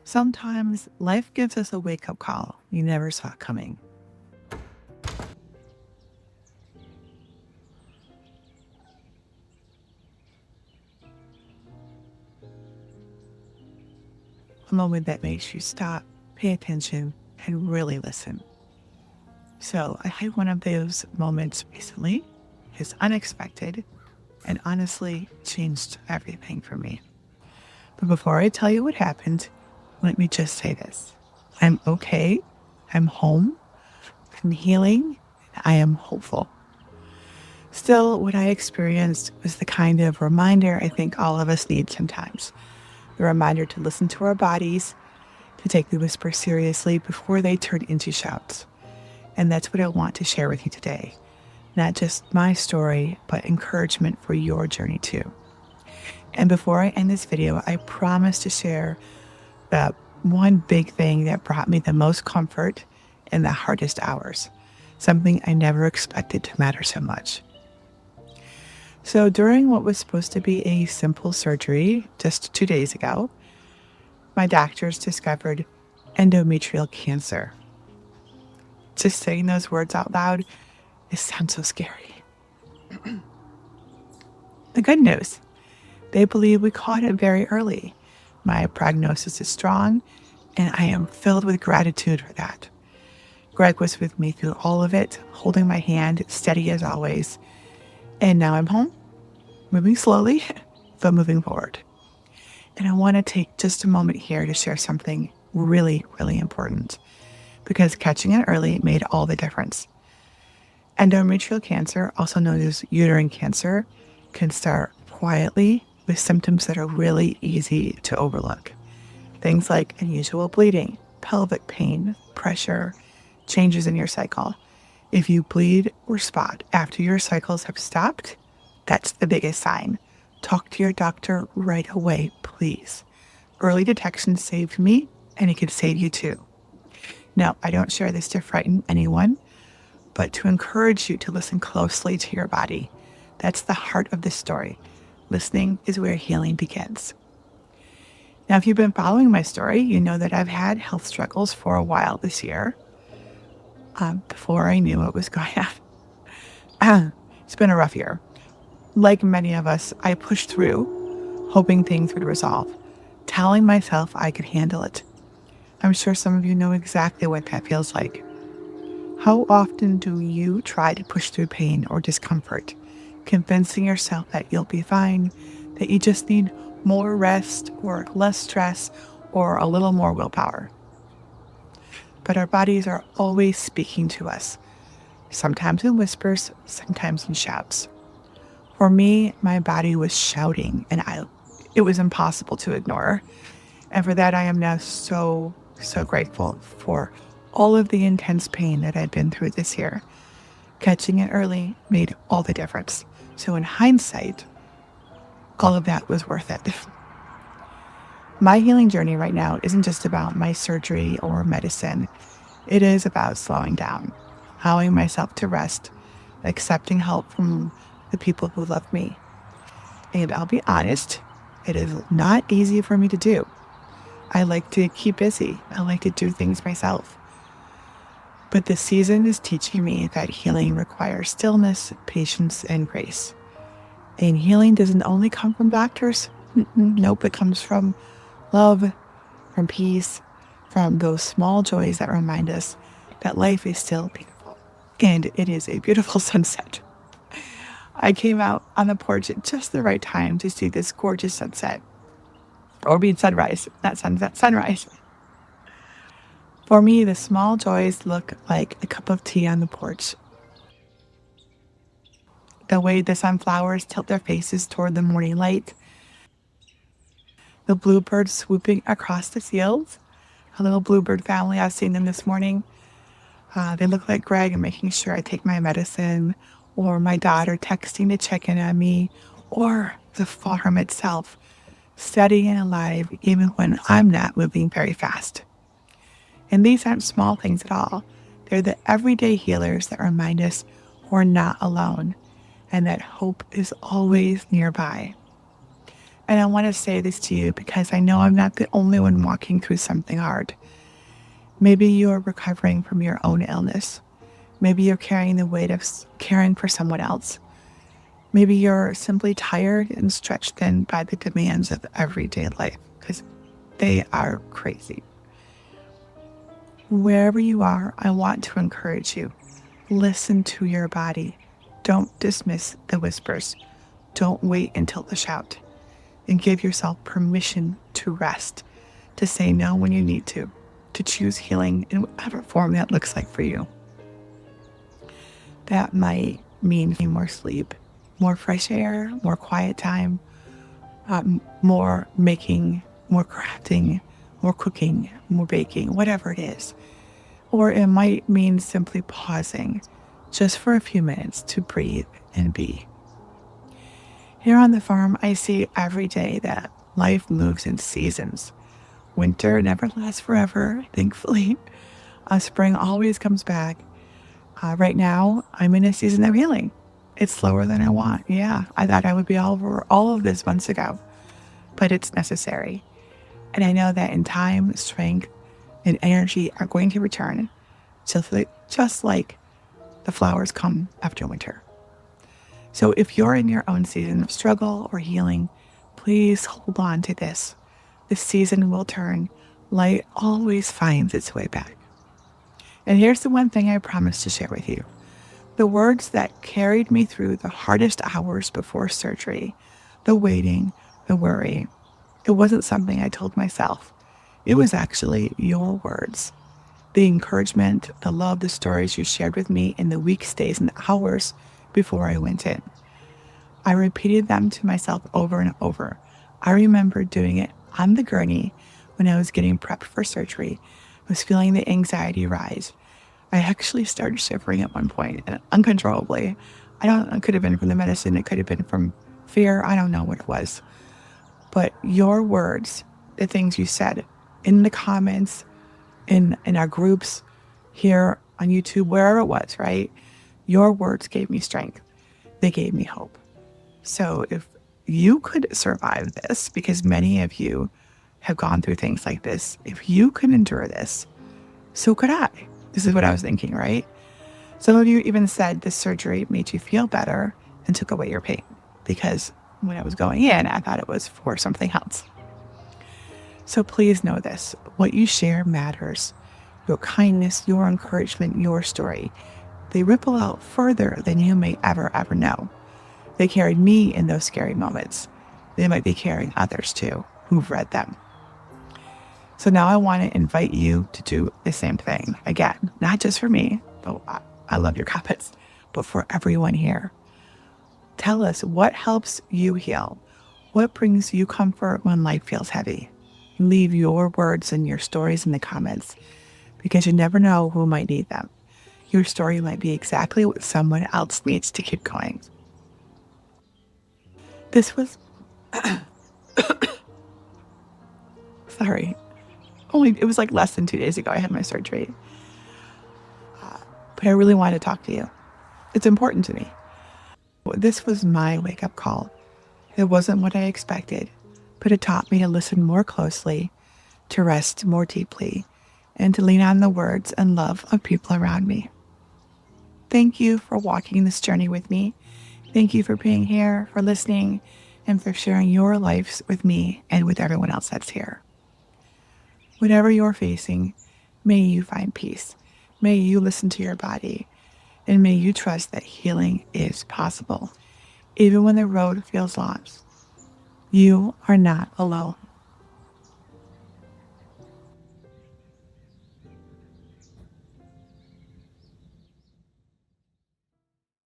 Sometimes life gives us a wake-up call you never saw coming. A moment that makes you stop, pay attention, and really listen. So I had one of those moments recently. It's unexpected and honestly changed everything for me. But before I tell you what happened, let me just say this. I'm okay. I'm home. I'm healing. I am hopeful. Still, what I experienced was the kind of reminder I think all of us need sometimes. The reminder to listen to our bodies, to take the whisper seriously before they turn into shouts. And that's what I want to share with you today. Not just my story, but encouragement for your journey too. And before I end this video, I promise to share the one big thing that brought me the most comfort in the hardest hours. Something I never expected to matter so much. So during what was supposed to be a simple surgery just 2 days ago, my doctors discovered endometrial cancer. Just saying those words out loud, it sounds so scary. The good news, they believe we caught it very early. My prognosis is strong, and I am filled with gratitude for that. Greg was with me through all of it, holding my hand, steady as always. And now I'm home, moving slowly, but moving forward. And I want to take just a moment here to share something really, really important, because catching it early made all the difference. Endometrial cancer, also known as uterine cancer, can start quietly with symptoms that are really easy to overlook. Things like unusual bleeding, pelvic pain, pressure, changes in your cycle. If you bleed or spot after your cycles have stopped, that's the biggest sign. Talk to your doctor right away, please. Early detection saved me, and it could save you too. Now, I don't share this to frighten anyone, but to encourage you to listen closely to your body. That's the heart of this story. Listening is where healing begins. Now, if you've been following my story, you know that I've had health struggles for a while this year, before I knew what was going on. It's been a rough year. Like many of us, I pushed through, hoping things would resolve, telling myself I could handle it. I'm sure some of you know exactly what that feels like. How often do you try to push through pain or discomfort, convincing yourself that you'll be fine, that you just need more rest or less stress or a little more willpower? But our bodies are always speaking to us, sometimes in whispers, sometimes in shouts. For me, my body was shouting, and it was impossible to ignore. And for that, I am now so grateful for all of the intense pain that I'd been through this year. Catching it early made all the difference. So in hindsight, all of that was worth it. My healing journey right now isn't just about my surgery or medicine. It is about slowing down, allowing myself to rest, accepting help from the people who love me. And I'll be honest, it is not easy for me to do. I like to keep busy. I like to do things myself. But this season is teaching me that healing requires stillness, patience, and grace. And healing doesn't only come from doctors. Nope, it comes from love, from peace, from those small joys that remind us that life is still beautiful. And it is a beautiful sunset. I came out on the porch at just the right time to see this gorgeous sunset. Or sunrise, not sunset, sunrise. For me, the small joys look like a cup of tea on the porch. The way the sunflowers tilt their faces toward the morning light. The bluebirds swooping across the fields. A little bluebird family, I've seen them this morning. They look like Greg and making sure I take my medicine, or my daughter texting to check in on me, or the farm itself, steady and alive even when I'm not moving very fast. And these aren't small things at all. They're the everyday healers that remind us we're not alone and that hope is always nearby. And I want to say this to you because I know I'm not the only one walking through something hard. Maybe you're recovering from your own illness. Maybe you're carrying the weight of caring for someone else. Maybe you're simply tired and stretched thin by the demands of everyday life because they are crazy. Wherever you are, I want to encourage you. Listen to your body. Don't dismiss the whispers. Don't wait until the shout. And give yourself permission to rest, to say no when you need to choose healing in whatever form that looks like for you. That might mean more sleep, more fresh air, more quiet time, more making, more crafting, more cooking, more baking, whatever it is. Or it might mean simply pausing just for a few minutes to breathe and be. Here on the farm, I see every day that life moves in seasons. Winter never lasts forever, thankfully. Spring always comes back. Right now, I'm in a season of healing. It's slower than I want. Yeah, I thought I would be all over all of this months ago, but it's necessary. And I know that in time, strength, and energy are going to return, just like the flowers come after winter. So if you're in your own season of struggle or healing, please hold on to this. The season will turn. Light always finds its way back. And here's the one thing I promised to share with you. The words that carried me through the hardest hours before surgery, the waiting, the worry. It wasn't something I told myself. It was actually your words. The encouragement, the love, the stories you shared with me in the weeks, days, and hours before I went in. I repeated them to myself over and over. I remember doing it on the gurney when I was getting prepped for surgery. I was feeling the anxiety rise. I actually started shivering at one point, and uncontrollably. It could have been from the medicine. It could have been from fear. I don't know what it was. But your words, the things you said in the comments, in our groups, here on YouTube, wherever it was, right? Your words gave me strength. They gave me hope. So if you could survive this, because many of you have gone through things like this, if you could endure this, so could I. This is what I was thinking, right? Some of you even said this surgery made you feel better and took away your pain, because when I was going in, I thought it was for something else. So please know this. What you share matters. Your kindness, your encouragement, your story. They ripple out further than you may ever know. They carried me in those scary moments. They might be carrying others too, who've read them. So now I want to invite you to do the same thing. Again, not just for me, though I love your comments, but for everyone here. Tell us what helps you heal. What brings you comfort when life feels heavy? Leave your words and your stories in the comments, because you never know who might need them. Your story might be exactly what someone else needs to keep going. This was, sorry, it was like less than 2 days ago I had my surgery. But I really wanted to talk to you. It's important to me. This was my wake-up call. It wasn't what I expected, but it taught me to listen more closely, to rest more deeply, and to lean on the words and love of people around me. Thank you for walking this journey with me. Thank you for being here, for listening, and for sharing your lives with me and with everyone else that's here. Whatever you're facing, may you find peace. May you listen to your body, and may you trust that healing is possible, even when the road feels long. You are not alone.